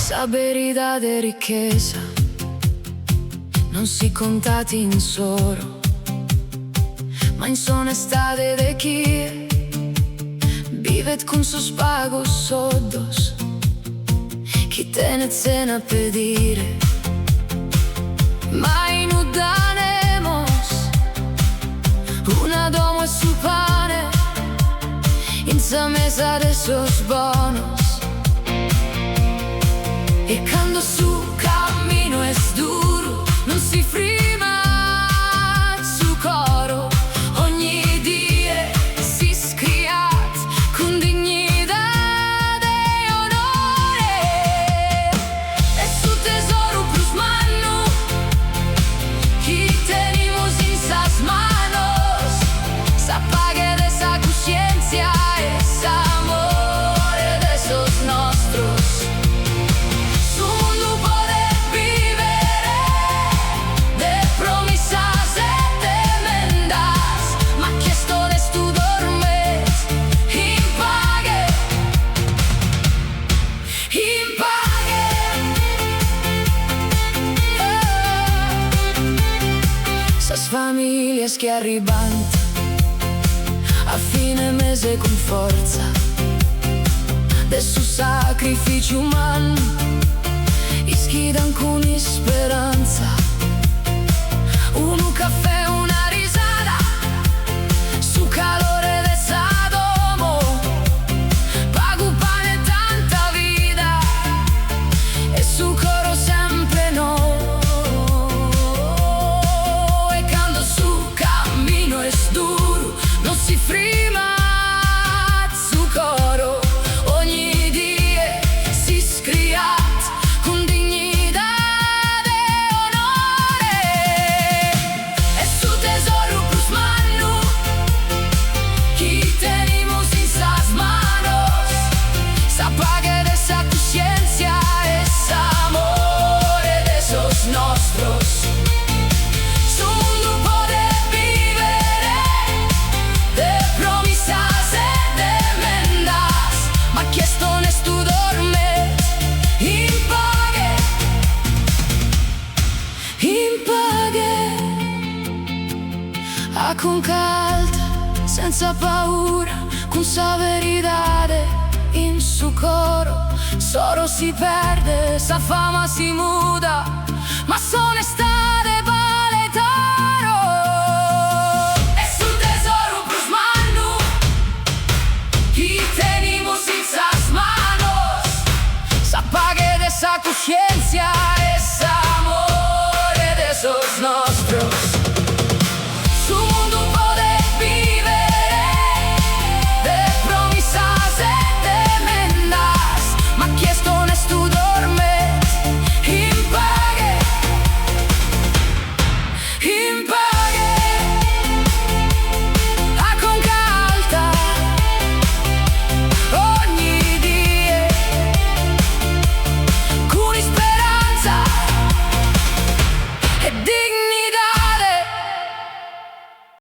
Saberidad de riqueza non si contati in soro, ma in sonestade de qui vivet con sus pagos sodos, chi tenet cena pedire, mai nudanemos una domo e su pane in sa mesa de esos bonos. E quando su cammino es duro, non si frima su coro, ogni dia si scriat con dignidad e onore. E su tesoro plus mano, que tenemos en sas manos, sa pague de esa conciencia, es amor de esos nostros. Famiglie che arrivano a fine mese con forza del suo sacrificio umano, ischidan con speranza, un caffè, una risata, su calore de Sadomo, pago pane tanta vida e su coro sempre no. Si frima su coro, ogni dia si scriat con dignidad e onore. E su tesoro plus mano, que tenemos en sas manos, sa paga de esa conciencia, es amor de esos nostros. Con calma, senza paura, con sa veridade in su coro. Solo si perde, sa fama si muda, ma sonestade vale toro. E su tesoro plus mano, que tenemos en sas manos, sa pague de esa conciencia, es amor de esos no.